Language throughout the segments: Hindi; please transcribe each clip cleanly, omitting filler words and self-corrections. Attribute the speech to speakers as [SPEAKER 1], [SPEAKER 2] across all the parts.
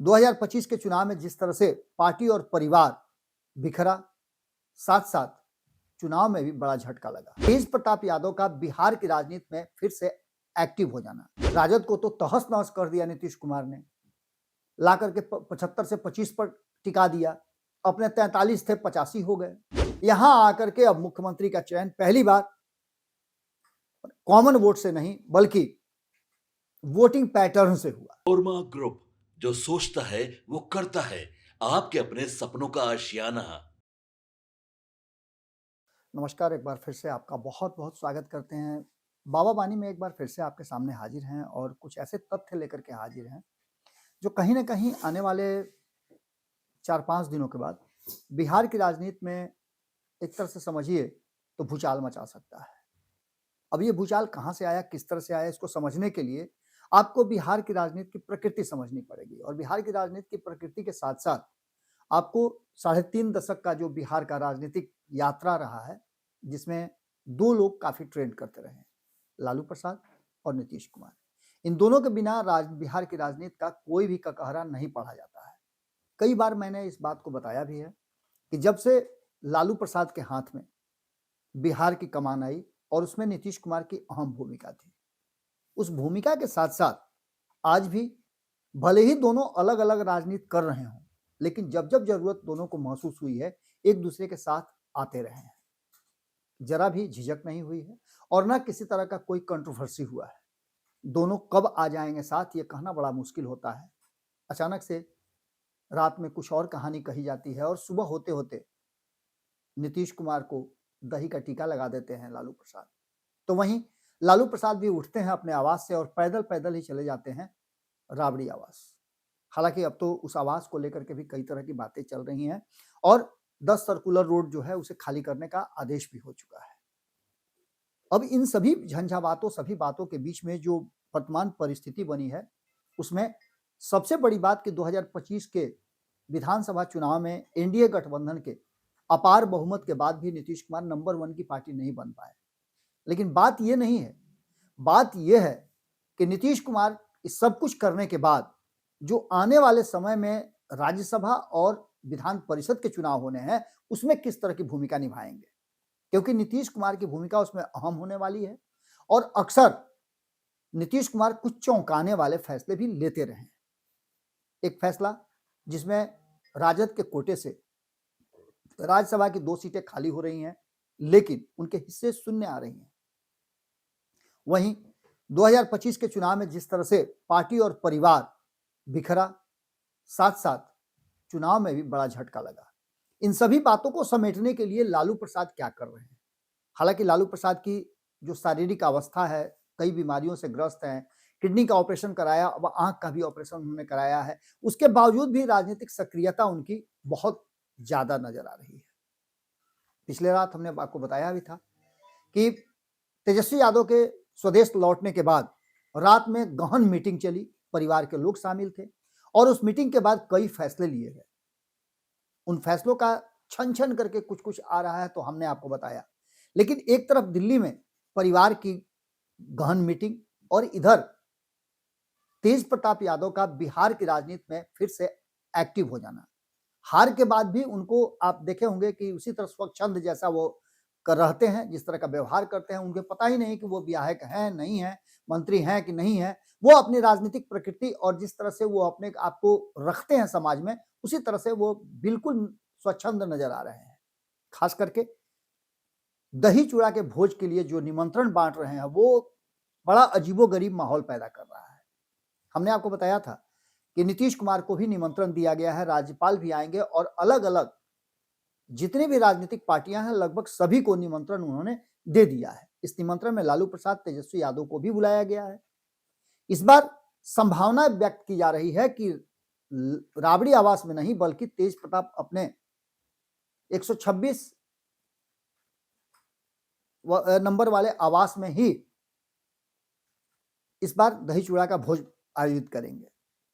[SPEAKER 1] 2025 के चुनाव में जिस तरह से पार्टी और परिवार बिखरा, साथ-साथ चुनाव में भी बड़ा झटका लगा। तेज प्रताप यादव का बिहार की राजनीति में फिर से एक्टिव हो जाना, राजद को तो तहस-नहस कर दिया नीतीश कुमार ने, ला करके 75 से 25 पर टिका दिया, अपने 43 थे 85 हो गए। यहां आकर के अब मुख्यमंत्री का चयन पहली बार कॉमन वोट से नहीं बल्कि वोटिंग पैटर्न से हुआ।
[SPEAKER 2] ओरमा ग्रुप, जो सोचता है वो करता है। आपके अपने सपनों का आशियाना।
[SPEAKER 1] नमस्कार, एक बार फिर से आपका बहुत-बहुत स्वागत करते हैं। बाबा वानी में एक बार फिर से आपके सामने हाजिर हैं और कुछ ऐसे तथ्य लेकर के हाजिर हैं, जो कहीं न कहीं आने वाले 4-5 दिनों के बाद बिहार की राजनीति में एक तरह से समझिए तो भूचाल मचा सकता है। अब ये भूचाल कहाँ से आया, किस तरह से आया, इसको समझने के लिए आपको बिहार की राजनीति की प्रकृति समझनी पड़ेगी और बिहार की राजनीति की प्रकृति के साथ-साथ आपको 3.5 दशक का जो बिहार का राजनीतिक यात्रा रहा है, जिसमें 2 लोग काफ़ी ट्रेंड करते रहे हैं, लालू प्रसाद और नीतीश कुमार। इन दोनों के बिना बिहार की राजनीति का कोई भी ककहरा नहीं पढ़ा जाता है। कई बार मैंने इस बात को बताया भी है कि जब से लालू प्रसाद के हाथ में बिहार की कमान आई और उसमें नीतीश कुमार की अहम भूमिका थी। उस भूमिका के साथ-साथ आज भी भले ही दोनों अलग-अलग राजनीति कर रहे हों, लेकिन जब-जब ज़रूरत दोनों को महसूस हुई है, एक-दूसरे के साथ आते रहे हैं। ज़रा भी झिझक नहीं हुई है और ना किसी तरह का कोई कंट्रोवर्सी हुआ है। दोनों कब आ जाएँगे साथ, ये कहना बड़ा मुश्किल होता है। अचानक से रात में कुछ और कहानी कही जाती है और सुबह होते-होते नीतीश कुमार को दही का टीका लगा देते हैं लालू प्रसाद। तो वहीं लालू प्रसाद भी उठते हैं अपने आवास से और पैदल-पैदल ही चले जाते हैं राबड़ी आवास। हालाँकि अब तो उस आवास को लेकर के भी कई तरह की बातें चल रही हैं और 10 सर्कुलर रोड जो है उसे खाली करने का आदेश भी हो चुका है। अब इन सभी झंझावातों, सभी बातों के बीच में जो वर्तमान परिस्थिति बनी है, उसमें सबसे बड़ी बात कि 2025 के विधानसभा चुनाव में एनडीए गठबंधन के अपार बहुमत के बाद भी नीतीश कुमार नंबर 1 की पार्टी नहीं बन पाए। लेकिन बात ये नहीं है, बात ये है कि नीतीश कुमार इस सब कुछ करने के बाद जो आने वाले समय में राज्यसभा और विधान परिषद के चुनाव होने हैं, उसमें किस तरह की भूमिका निभाएंगे, क्योंकि नीतीश कुमार की भूमिका उसमें अहम होने वाली है और अक्सर नीतीश कुमार कुछ चौंकाने वाले फैसले भी लेते रहे हैं। एक फैसला जिसमें राजद के कोटे से राज्यसभा की 2 सीटें खाली हो रही हैं, लेकिन उनके हिस्से शून्य आ रही हैं। वहीं 2025 के चुनाव में जिस तरह से पार्टी और परिवार बिखरा, साथ-साथ चुनाव में भी बड़ा झटका लगा। इन सभी बातों को समेटने के लिए लालू प्रसाद क्या कर रहे हैं? हालाँकि लालू प्रसाद की जो शारीरिक अवस्था है, कई बीमारियों से ग्रस्त हैं, किडनी का ऑपरेशन कराया, अब आँख का भी ऑपरेशन उन्होंने कराया है। उसके बावजूद भी राजनीतिक सक्रियता उनकी बहुत ज़्यादा नज़र आ रही है। पिछले रात हमने आपको बताया भी था कि तेजस्वी यादव के स्वदेश लौटने के बाद रात में गहन मीटिंग चली, परिवार के लोग शामिल थे और उस मीटिंग के बाद कई फैसले लिए गए। उन फैसलों का छन-छन करके कुछ-कुछ आ रहा है तो हमने आपको बताया। लेकिन एक तरफ दिल्ली में परिवार की गहन मीटिंग और इधर तेज प्रताप यादव का बिहार की राजनीति में फिर से एक्टिव हो जाना। हार के बाद भी उनको आप देखे होंगे कि उसी तरह स्वच्छंद जैसा वो कर रहते हैं, जिस तरह का व्यवहार करते हैं, उनको पता ही नहीं कि वो विधायक हैं, नहीं हैं, मंत्री हैं कि नहीं हैं। वो अपनी राजनीतिक प्रकृति और जिस तरह से वो अपने आप को रखते हैं समाज में, उसी तरह से वो बिल्कुल स्वच्छंद नज़र आ रहे हैं। खास करके दही-चूड़ा के भोज के लिए जो निमंत्रण बाँट रहे हैं, वो बड़ा अजीबो-गरीब माहौल पैदा कर रहा है। हमने आपको बताया था कि नीतीश कुमार को भी निमंत्रण दिया गया है, राज्यपाल भी आएँगे और अलग-अलग जितनी भी राजनीतिक पार्टियां हैं लगभग सभी को निमंत्रण उन्होंने दे दिया है। इस निमंत्रण में लालू प्रसाद, तेजस्वी यादव को भी बुलाया गया है। इस बार संभावना व्यक्त की जा रही है कि राबड़ी आवास में नहीं बल्कि तेज प्रताप अपने 126 नंबर वाले आवास में ही इस बार दही चूड़ा का भोज आयोजित करेंगे।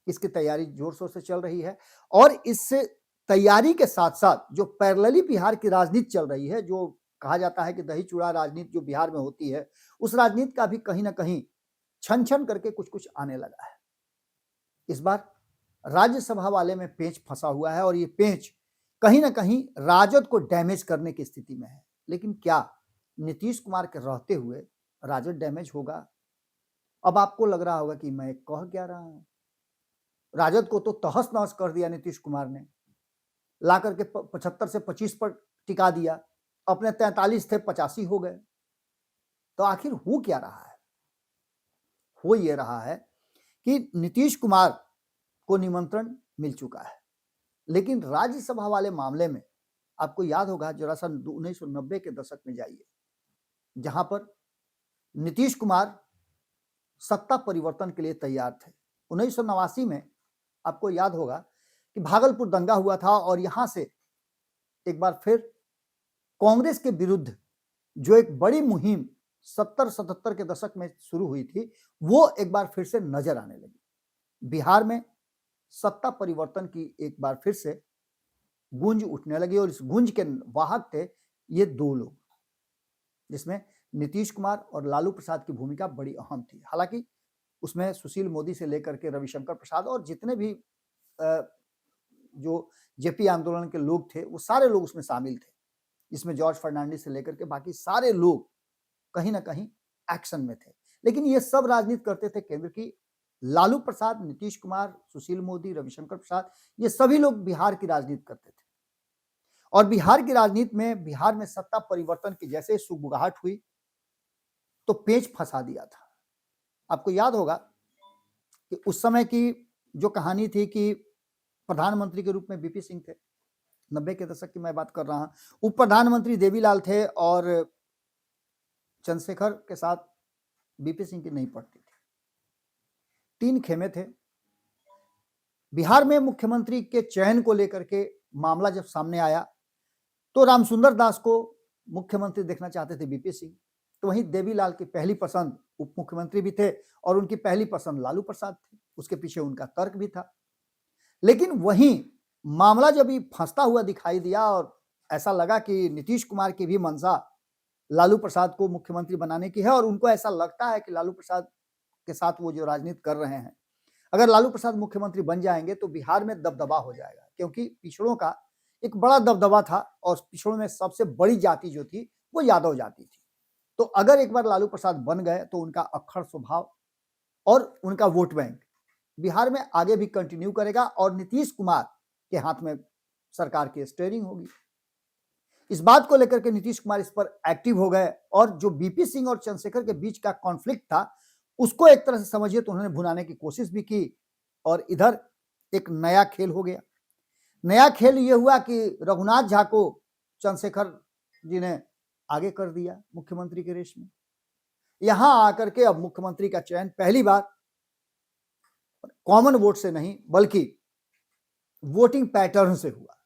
[SPEAKER 1] इसकी तैयारी जोर शोर से चल रही है और इससे तैयारी के साथ-साथ जो पैरेलली बिहार की राजनीति चल रही है, जो कहा जाता है कि दही चूड़ा राजनीति जो बिहार में होती है, उस राजनीति का भी कहीं न कहीं छन-छन करके कुछ-कुछ आने लगा है। इस बार राज्यसभा वाले में पेंच फंसा हुआ है और ये पेंच कहीं ना कहीं राजद को डैमेज करने की स्थिति में है। लेकिन क्या नीतीश कुमार के रहते हुए राजद डैमेज होगा? अब आपको लग रहा होगा कि मैं कह क्या रहा हूं। राजद को तो तहस नहस कर दिया नीतीश कुमार ने, ला करके 75 से 25 पर टिका दिया, अपने 43 थे 85 हो गए। तो आखिर हो क्या रहा है? हो ये रहा है कि नीतीश कुमार को निमंत्रण मिल चुका है, लेकिन राज्यसभा वाले मामले में आपको याद होगा, जरा सा 1990 के दशक में जाइए, जहां पर नीतीश कुमार सत्ता परिवर्तन के लिए तैयार थे। 1989 में आपको याद होगा कि भागलपुर दंगा हुआ था और यहां से एक बार फिर कांग्रेस के विरुद्ध जो एक बड़ी मुहिम 70-77 के दशक में शुरू हुई थी, वो एक बार फिर से नजर आने लगी। बिहार में सत्ता परिवर्तन की एक बार फिर से गूंज उठने लगी और इस गूंज के वाहक थे ये दो लोग, जिसमें नीतीश कुमार और लालू प्रसाद की भूमिका बड़ी अहम थी। हालांकि उसमें सुशील मोदी से लेकर के रविशंकर प्रसाद और जितने भी जो जेपी आंदोलन के लोग थे, वो सारे लोग उसमें शामिल थे। इसमें जॉर्ज फर्नांडिस से लेकर के बाकी सारे लोग कहीं ना कहीं एक्शन में थे। लेकिन ये सब राजनीति करते थे केंद्र की। लालू प्रसाद, नीतीश कुमार, सुशील मोदी, रविशंकर प्रसाद, ये सभी लोग बिहार की राजनीति करते थे। और बिहार की राजनीति में, बिहार में सत्ता परिवर्तन की जैसे सुगबुगाहट हुई तो पेंच फंसा दिया था। आपको याद होगा कि उस समय की जो कहानी थी कि प्रधानमंत्री के रूप में बीपी सिंह थे, 90 के दशक की मैं बात कर रहा हूं। उप प्रधानमंत्री देवीलाल थे और चंद्रशेखर के साथ बीपी सिंह की नहीं पड़ती थी। 3 खेमे थे। बिहार में मुख्यमंत्री के चयन को लेकर के मामला जब सामने आया तो रामसुंदर दास को मुख्यमंत्री देखना चाहते थे बीपी सिंह, तो वहीं देवीलाल की पहली पसंद उप मुख्यमंत्री भी थे और उनकी पहली पसंद लालू प्रसाद थे। उसके पीछे उनका तर्क भी था। लेकिन वहीं मामला जब भी फंसता हुआ दिखाई दिया और ऐसा लगा कि नीतीश कुमार की भी मंशा लालू प्रसाद को मुख्यमंत्री बनाने की है और उनको ऐसा लगता है कि लालू प्रसाद के साथ वो जो राजनीति कर रहे हैं, अगर लालू प्रसाद मुख्यमंत्री बन जाएंगे तो बिहार में दबदबा हो जाएगा, क्योंकि पिछड़ों का एक बड़ा दबदबा था और पिछड़ों में सबसे बड़ी जाति जो थी वो यादव जाति थी। तो अगर एक बार लालू प्रसाद बन गए तो उनका अक्खड़ स्वभाव और उनका वोट बैंक बिहार में आगे भी कंटिन्यू करेगा और नीतीश कुमार के हाथ में सरकार की स्टीयरिंग होगी। इस बात को लेकर के नीतीश कुमार इस पर एक्टिव हो गए और जो बीपी सिंह और चंद्रशेखर के बीच का कॉन्फ्लिक्ट था उसको एक तरह से समझिए तो उन्होंने भुनाने की कोशिश भी की और इधर एक नया खेल हो गया। नया खेल ये हुआ कि रघुनाथ झा को चंद्रशेखर जी ने आगे कर दिया मुख्यमंत्री के रेस में। यहां आकर के अब मुख्यमंत्री का चयन पहली बार कॉमन वोट से नहीं बल्कि वोटिंग पैटर्न से हुआ।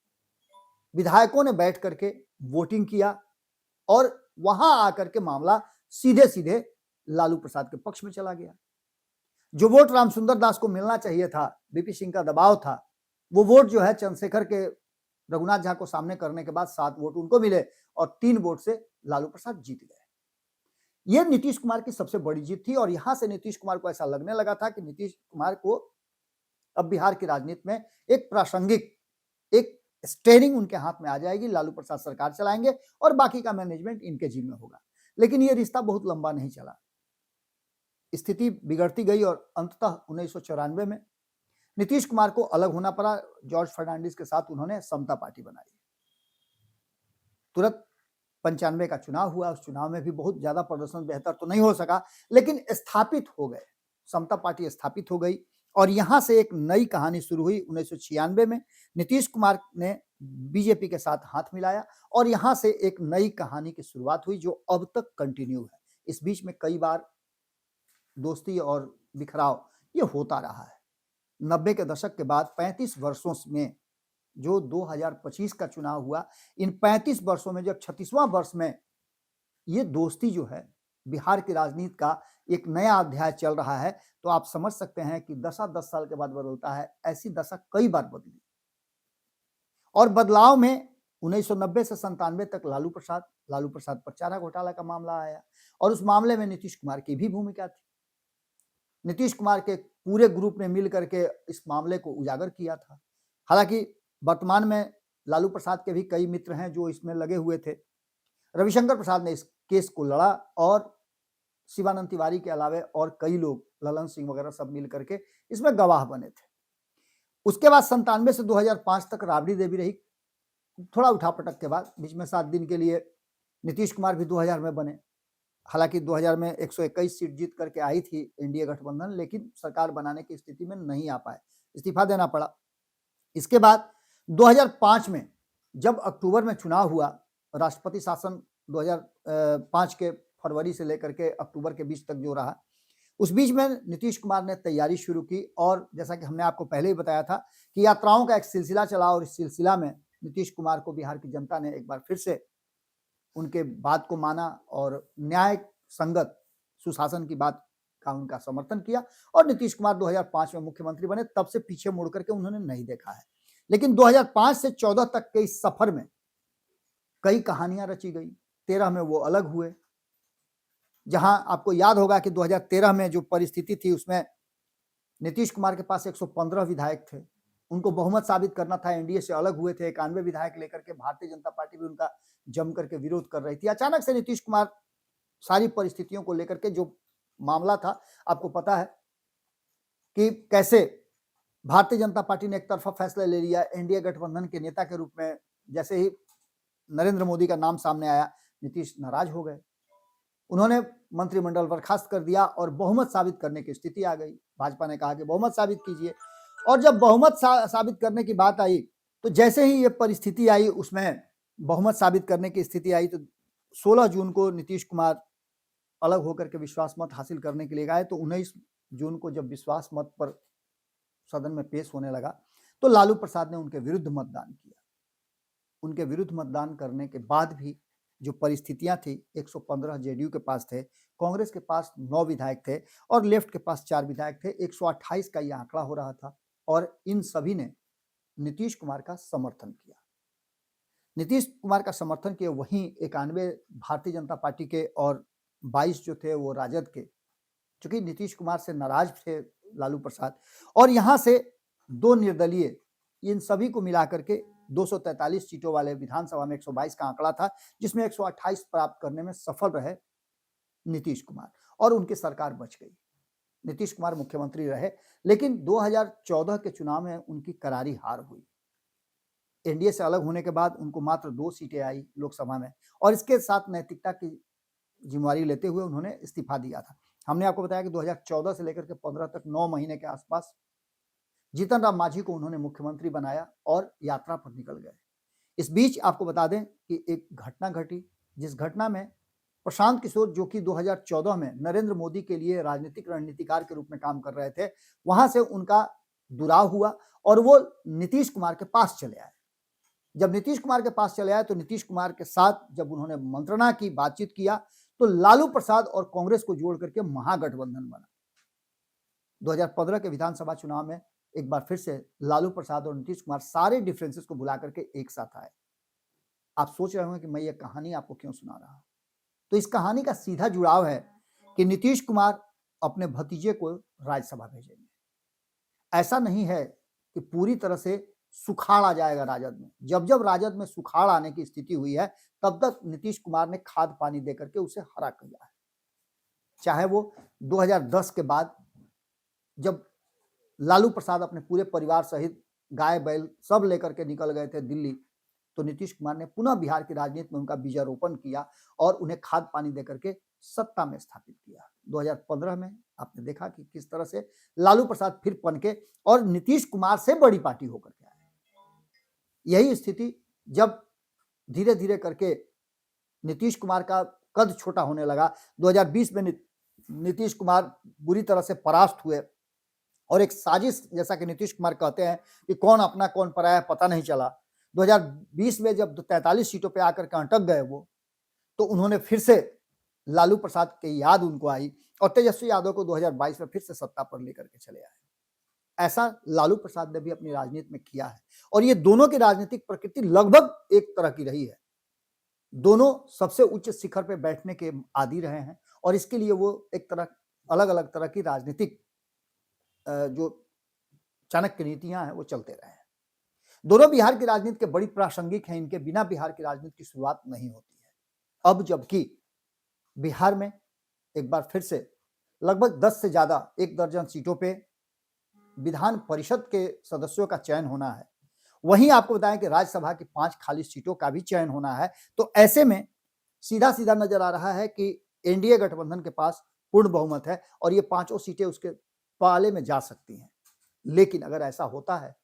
[SPEAKER 1] विधायकों ने बैठ करके वोटिंग किया और वहां आकर के मामला सीधे सीधे लालू प्रसाद के पक्ष में चला गया। जो वोट रामसुंदर दास को मिलना चाहिए था, बीपी सिंह का दबाव था, वो वोट जो है चंद्रशेखर के रघुनाथ झा को सामने करने के बाद 7 वोट उनको मिले और 3 वोट से लालू प्रसाद जीत गए। यह नीतीश कुमार की सबसे बड़ी जीत थी और यहां से नीतीश कुमार को ऐसा लगने लगा था कि नीतीश कुमार को अब बिहार की राजनीति में एक प्रासंगिक एक स्टीयरिंग उनके हाथ में आ जाएगी, लालू प्रसाद सरकार चलाएंगे और बाकी का मैनेजमेंट इनके जिम्मे होगा। लेकिन यह रिश्ता बहुत लंबा नहीं चला। स्थिति बिगड़ती गई और अंततः 1994 में नीतीश कुमार को अलग होना पड़ा। जॉर्ज फर्नांडिस के साथ उन्होंने समता पार्टी बनाई। तुरंत 95 का चुनाव हुआ। उस चुनाव में भी बहुत ज्यादा प्रदर्शन बेहतर तो नहीं हो सका, लेकिन स्थापित हो गए, समता पार्टी स्थापित हो गई और यहां से एक नई कहानी शुरू हुई। 1996 में नीतीश कुमार ने बीजेपी के साथ हाथ मिलाया और यहां से एक नई कहानी की शुरुआत हुई जो अब तक कंटिन्यू है। इस बीच में कई बार दोस्ती और बिखराव ये होता रहा है। 90 के दशक के बाद 35 वर्षों में जो 2025 का चुनाव हुआ, इन 35 वर्षों में जब 36वां वर्ष में ये दोस्ती जो है बिहार की राजनीति का एक नया अध्याय चल रहा है, तो आप समझ सकते हैं कि दशा 10 साल के बाद बदलता है। ऐसी दशा कई बार बदली और बदलाव में 1990 से 97 तक लालू प्रसाद पर चारा घोटाला का मामला आया और उस मामले में नीतीश कुमार की भी भूमिका थी। नीतीश कुमार के पूरे ग्रुप ने मिल करके इस मामले को उजागर किया था। हालांकि वर्तमान में लालू प्रसाद के भी कई मित्र हैं जो इसमें लगे हुए थे। रविशंकर प्रसाद ने इस केस को लड़ा और शिवानंद तिवारी के अलावे और कई लोग, ललन सिंह वगैरह सब मिल करके इसमें गवाह बने थे। उसके बाद 97 से 2005 तक राबड़ी देवी रही। थोड़ा उठापटक के बाद बीच में 7 दिन के लिए नीतीश कुमार भी 2000 में बने। हालांकि 2000 में 121 सीट जीत करके आई थी एनडीए गठबंधन, लेकिन सरकार बनाने की स्थिति में नहीं आ पाए, इस्तीफा देना पड़ा। इसके बाद 2005 में जब अक्टूबर में चुनाव हुआ, राष्ट्रपति शासन 2005 के फरवरी से लेकर के अक्टूबर के बीच तक जो रहा, उस बीच में नीतीश कुमार ने तैयारी शुरू की और जैसा कि हमने आपको पहले ही बताया था कि यात्राओं का एक सिलसिला चला और इस सिलसिला में नीतीश कुमार को बिहार की जनता ने एक बार फिर से उनके बात को माना और न्याय संगत सुशासन की बात का उनका समर्थन किया और नीतीश कुमार 2005 में मुख्यमंत्री बने। तब से पीछे मुड़ करके उन्होंने नहीं देखा है। लेकिन 2005 से 14 तक के इस सफर में कई कहानियां रची गई। 13 में वो अलग हुए, जहां आपको याद होगा कि 2013 में जो परिस्थिति थी उसमें नीतीश कुमार के पास 115 विधायक थे, उनको बहुमत साबित करना था। एनडीए से अलग हुए थे, 91 विधायक लेकर के भारतीय जनता पार्टी भी उनका जम करके विरोध कर रही थी। अचानक से नीतीश कुमार सारी परिस्थितियों को लेकर के, जो मामला था आपको पता है कि कैसे भारतीय जनता पार्टी ने एक तरफा फैसला ले लिया। एनडीए गठबंधन के नेता के रूप में जैसे ही नरेंद्र मोदी का नाम सामने आया, नीतीश नाराज हो गए। उन्होंने मंत्रिमंडल बर्खास्त कर दिया और बहुमत साबित करने की स्थिति आ गई। भाजपा ने कहा कि बहुमत साबित कीजिए, और जब बहुमत साबित करने की बात आई तो जैसे ही ये परिस्थिति आई, उसमें बहुमत साबित करने की स्थिति आई, तो 16 जून को नीतीश कुमार अलग होकर के विश्वास मत हासिल करने के लिए गए। तो 19 जून को जब विश्वास मत पर सदन में पेश होने लगा तो लालू प्रसाद ने उनके विरुद्ध मतदान किया। उनके विरुद्ध मतदान करने के बाद भी जो परिस्थितियां थी, 115 जेडीयू के पास थे, कांग्रेस के पास 9 विधायक थे और लेफ्ट के पास 4 विधायक थे। 128 का यह आंकड़ा हो रहा था और इन सभी ने नीतीश कुमार का समर्थन किया। नीतीश कुमार का समर्थन किया, वहीं 91 भारतीय जनता पार्टी के और 22 जो थे वो राजद के, चूंकि नीतीश कुमार से नाराज थे लालू प्रसाद, और यहां से 2 निर्दलीय, इन सभी को मिलाकर के 243 सीटों वाले विधानसभा में 122 का आंकड़ा था, जिसमें 128 प्राप्त करने में सफल रहे नीतीश कुमार और उनकी सरकार बच गई। नीतीश कुमार मुख्यमंत्री रहे, लेकिन 2014 के चुनाव में उनकी करारी हार हुई। एनडीए से अलग होने के बाद उनको मात्र 2 सीटें आई लोकसभा में, और इसके साथ नैतिकता की जिम्मेवारी लेते हुए उन्होंने इस्तीफा दिया था। हमने आपको बताया कि 2014 से लेकर के 15 तक 9 महीने के आसपास जीतन राम मांझी को उन्होंने मुख्यमंत्री बनाया और यात्रा पर निकल गए। इस बीच आपको बता दें कि एक घटना घटी, जिस घटना में प्रशांत किशोर, जो कि 2014 में नरेंद्र मोदी के लिए राजनीतिक रणनीतिकार के रूप में काम कर रहे थे, वहां से उनका दुराव हुआ और वो नीतीश कुमार के पास चले आए। जब नीतीश कुमार के पास चले आए तो नीतीश कुमार के साथ जब उन्होंने मंत्रणा की, बातचीत किया, तो लालू प्रसाद और कांग्रेस को जोड़ करके महागठबंधन बना। 2015 के विधानसभा चुनाव में एक बार फिर से लालू प्रसाद और नीतीश कुमार सारे डिफरेंसेस को भुला करके एक साथ आए। आप सोच रहे होंगे कि मैं ये कहानी आपको क्यों सुना रहा हूं, तो इस कहानी का सीधा जुड़ाव है कि नीतीश कुमार अपने भतीजे को राज्यसभा भेजेंगे। ऐसा नहीं है कि पूरी तरह से सुखाड़ आ जाएगा राजद में। जब जब राजद में सुखाड़ आने की स्थिति हुई है, तब तक नीतीश कुमार ने खाद पानी देकर के उसे हरा किया है। चाहे वो 2010 के बाद जब लालू प्रसाद अपने पूरे परिवार सहित गाय बैल सब लेकर के निकल गए थे दिल्ली, तो नीतीश कुमार ने पुनः बिहार की राजनीति में उनका बीजारोपण किया और उन्हें खाद पानी देकर के सत्ता में स्थापित किया। 2015 में आपने देखा कि किस तरह से लालू प्रसाद फिर पनके और नीतीश कुमार से बड़ी पार्टी होकर के आए। यही स्थिति जब धीरे धीरे करके नीतीश कुमार का कद छोटा होने लगा, 2020 में नीतीश कुमार बुरी तरह से परास्त हुए और एक साजिश, जैसा कि नीतीश कुमार कहते हैं कि कौन अपना कौन पराया पता नहीं चला। 2020 में जब 43 सीटों पे आकर के अटक गए वो, तो उन्होंने फिर से लालू प्रसाद की याद उनको आई और तेजस्वी यादव को 2022 में फिर से सत्ता पर लेकर के चले आए। ऐसा लालू प्रसाद ने भी अपनी राजनीति में किया है और ये दोनों की राजनीतिक प्रकृति लगभग एक तरह की रही है। दोनों सबसे उच्च शिखर पे बैठने के आदी रहे हैं और इसके लिए वो एक तरह अलग अलग तरह की राजनीतिक जो चाणक्य नीतियां हैं वो चलते रहे हैं। दोनों बिहार की राजनीति के बड़ी प्रासंगिक हैं, इनके बिना बिहार की राजनीति की शुरुआत नहीं होती है। अब जबकि बिहार में एक बार फिर से लगभग 10 से ज्यादा 1 दर्जन सीटों पे विधान परिषद के सदस्यों का चयन होना है, वहीं आपको बताएं कि राज्यसभा की 5 खाली सीटों का भी चयन होना है। तो ऐसे में सीधा सीधा नजर आ रहा है कि एनडीए गठबंधन के पास पूर्ण बहुमत है और ये पांचों सीटें उसके पाले में जा सकती हैं। लेकिन अगर ऐसा होता है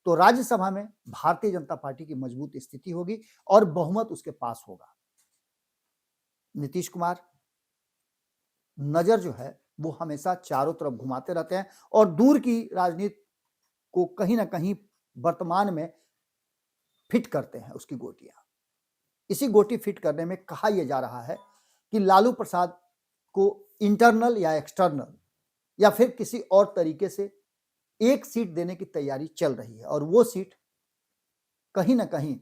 [SPEAKER 1] तो राज्यसभा में भारतीय जनता पार्टी की मजबूत स्थिति होगी और बहुमत उसके पास होगा। नीतीश कुमार नजर जो है वो हमेशा चारों तरफ घुमाते रहते हैं और दूर की राजनीति को कहीं ना कहीं वर्तमान में फिट करते हैं उसकी गोटियां। इसी गोटी फिट करने में कहा यह जा रहा है कि लालू प्रसाद को इंटरनल या एक्सटर्नल या फिर किसी और तरीके से एक सीट देने की तैयारी चल रही है और वो सीट कहीं ना कहीं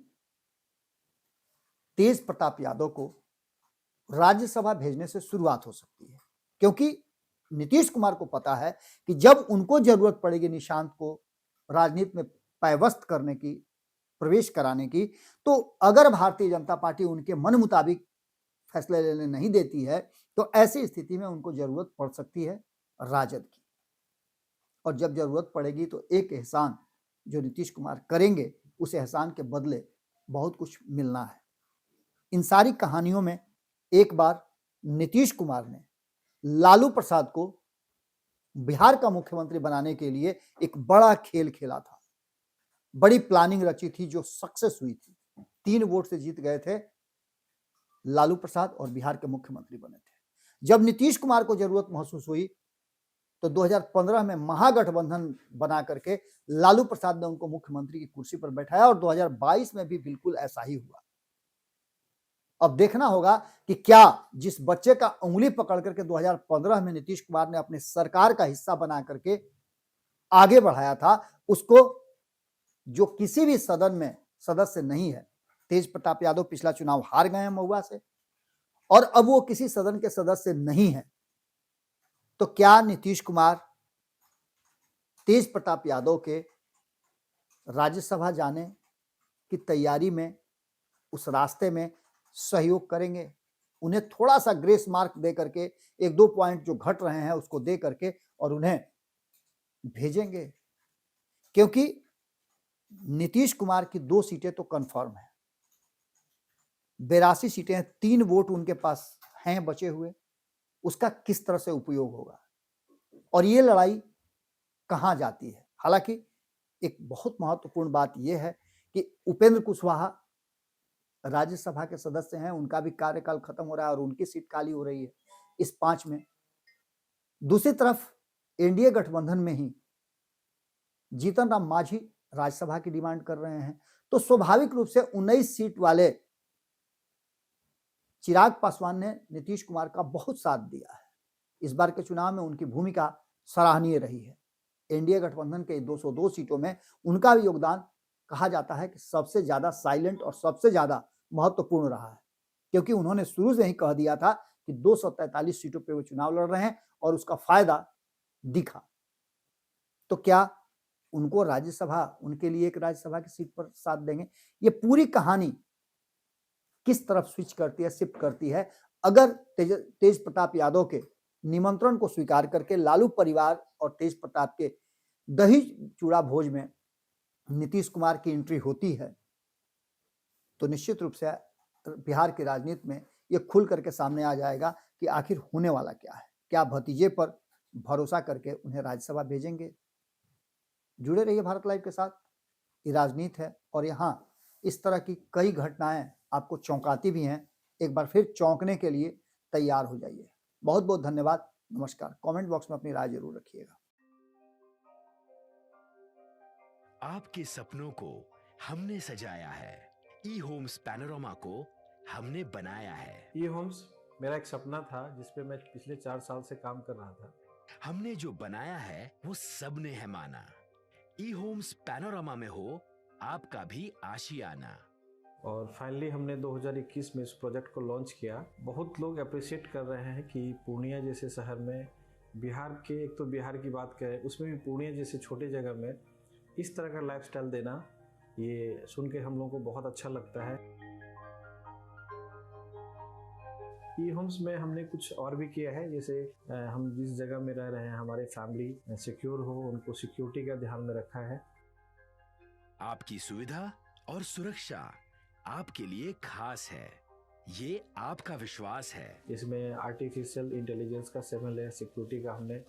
[SPEAKER 1] तेज प्रताप यादव को राज्यसभा भेजने से शुरुआत हो सकती है, क्योंकि नीतीश कुमार को पता है कि जब उनको जरूरत पड़ेगी निशांत को राजनीति में पैवस्त करने की, प्रवेश कराने की, तो अगर भारतीय जनता पार्टी उनके मन मुताबिक फैसले लेने नहीं देती है तो ऐसी स्थिति में उनको जरूरत पड़ सकती है राजद की। और जब जरूरत पड़ेगी तो एक एहसान जो नीतीश कुमार करेंगे, उस एहसान के बदले बहुत कुछ मिलना है। इन सारी कहानियों में एक बार नीतीश कुमार ने लालू प्रसाद को बिहार का मुख्यमंत्री बनाने के लिए एक बड़ा खेल खेला था, बड़ी प्लानिंग रची थी जो सक्सेस हुई थी। 3 वोट से जीत गए थे लालू प्रसाद और बिहार के मुख्यमंत्री बने थे। जब नीतीश कुमार को जरूरत महसूस हुई तो 2015 में महागठबंधन बना करके लालू प्रसाद ने उनको मुख्यमंत्री की कुर्सी पर बैठाया और 2022 में भी बिल्कुल ऐसा ही हुआ। अब देखना होगा कि क्या जिस बच्चे का उंगली पकड़ करके 2015 में नीतीश कुमार ने अपने सरकार का हिस्सा बना करके आगे बढ़ाया था, उसको जो किसी भी सदन में सदस्य नहीं है, तेज प्रताप यादव पिछला चुनाव हार गए हैं महुआ से और अब वो किसी सदन के सदस्य नहीं है, तो क्या नीतीश कुमार तेज प्रताप यादव के राज्यसभा जाने की तैयारी में, उस रास्ते में सहयोग करेंगे? उन्हें थोड़ा सा ग्रेस मार्क दे करके 1-2 पॉइंट जो घट रहे हैं उसको दे करके और उन्हें भेजेंगे? क्योंकि नीतीश कुमार की 2 सीटें तो कंफर्म है, 82 सीटें हैं, 3 वोट उनके पास हैं बचे हुए, उसका किस तरह से उपयोग होगा और ये लड़ाई कहां जाती है? हालांकि एक बहुत महत्वपूर्ण बात यह है कि उपेंद्र कुशवाहा राज्यसभा के सदस्य हैं, उनका भी कार्यकाल खत्म हो रहा है और उनकी सीट खाली हो रही है इस 5 में। दूसरी तरफ एनडीए गठबंधन में ही जीतन राम मांझी राज्यसभा की डिमांड कर रहे हैं, तो स्वाभाविक रूप से 19 सीट वाले चिराग पासवान ने नीतीश कुमार का बहुत साथ दिया है। इस बार के चुनाव में उनकी भूमिका सराहनीय रही है। एनडीए गठबंधन के 202 सीटों में उनका भी योगदान कहा जाता है कि सबसे ज्यादा साइलेंट और सबसे ज्यादा महत्वपूर्ण रहा है, क्योंकि उन्होंने शुरू से ही कह दिया था कि 243 सीटों पे वो चुनाव लड़ रहे हैं और उसका फायदा दिखा। तो क्या उनको राज्यसभा, उनके लिए एक राज्यसभा की सीट पर साथ देंगे? ये पूरी कहानी किस तरफ स्विच करती है, शिफ्ट करती है, अगर तेज प्रताप यादव के निमंत्रण को स्वीकार करके लालू परिवार और तेज प्रताप के दही चूड़ा भोज में नीतीश कुमार की एंट्री होती है, तो निश्चित रूप से बिहार की राजनीति में यह खुल करके सामने आ जाएगा कि आखिर होने वाला क्या है। क्या भतीजे पर भरोसा करके उन्हें राज्यसभा भेजेंगे? जुड़े रहिए भारत लाइव के साथ। ये राजनीति है और यहाँ इस तरह की कई घटनाएं आपको चौंकाती भी हैं। एक बार फिर चौंकने के लिए तैयार हो जाइए। बहुत बहुत धन्यवाद। नमस्कार। कमेंट बॉक्स में अपनी राय जरूर रखिएगा।
[SPEAKER 3] आपके सपनों को हमने सजाया है, ई होम्स पैनोरामा को हमने बनाया है।
[SPEAKER 4] ई होम्स मेरा एक सपना था जिस पे मैं पिछले 4 साल से काम कर रहा था।
[SPEAKER 3] हमने जो बनाया है वो सबने है माना। ई होम्स पैनोरामा में हो आपका भी आशियाना।
[SPEAKER 4] और फाइनली हमने 2021 में इस प्रोजेक्ट को लॉन्च किया। बहुत लोग अप्रिशिएट कर रहे हैं कि पूर्णिया जैसे शहर में बिहार के, एक तो बिहार की बात करें, उसमें भी पूर्णिया जैसे छोटे जगह में इस तरह का लाइफस्टाइल देना, ये सुन के हम लोगों को बहुत अच्छा लगता है। ई होम्स में हमने कुछ और भी किया है, जैसे हम जिस जगह में रह रहे हैं हमारे फैमिली सिक्योर हो, उनको सिक्योरिटी का ध्यान में रखा है।
[SPEAKER 3] आपकी सुविधा और सुरक्षा आपके लिए खास है, ये आपका विश्वास है।
[SPEAKER 4] इसमें आर्टिफिशियल इंटेलिजेंस का 7 लेयर सिक्योरिटी का हमने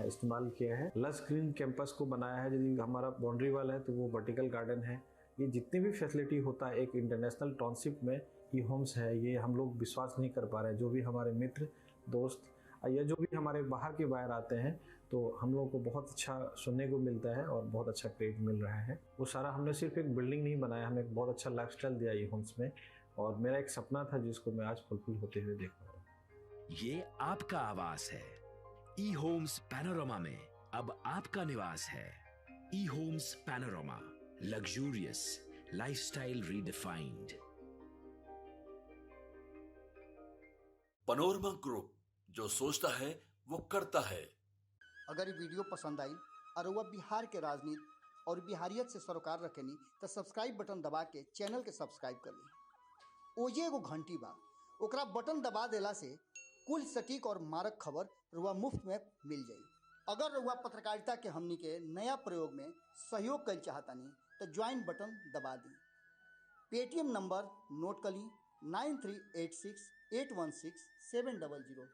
[SPEAKER 4] इस्तेमाल किया है। लस ग्रीन कैंपस को बनाया है, यदि हमारा बाउंड्री वाल है तो वो वर्टिकल गार्डन है। ये जितनी भी फैसिलिटी होता है एक इंटरनेशनल टाउनशिप में, ई होम्स है, ये हम लोग विश्वास नहीं कर पा रहे हैं। जो भी हमारे मित्र दोस्त या जो भी हमारे बाहर के बाहर आते हैं, तो हम लोगों को बहुत अच्छा सुनने को मिलता है और बहुत अच्छा क्रेडिट मिल रहा है। वो सारा हमने सिर्फ एक बिल्डिंग नहीं बनाया, हमें एक बहुत अच्छा लाइफस्टाइल दिया ई होम्स में, और मेरा एक सपना था जिसको मैं आज फुलफिल होते हुए देख रहा हूँ।
[SPEAKER 3] ये आपका आवास है। ई होम्स पैनोरामा में अब आपका निवास है। E Homes Panorama, luxurious lifestyle redefined.
[SPEAKER 2] Panorama group, जो सोचता है वो करता है।
[SPEAKER 1] अगर ये वीडियो पसंद आई और वह बिहार के राजनीति और बिहारियत से सरोकार रखेनी तो सब्सक्राइब बटन दबा के चैनल के सब्सक्राइब कर ली। ओजे एगो घंटी बा, ओकरा बटन दबा देला से कुल सटीक और मारक खबर रुआ मुफ्त में मिल जाई। अगर रुआ पत्रकारिता के हमनी के नया प्रयोग में सहयोग कर चाहतानी तो ज्वाइन बटन दबा दी। पेटीएम नंबर नोट कर ली 9386816700।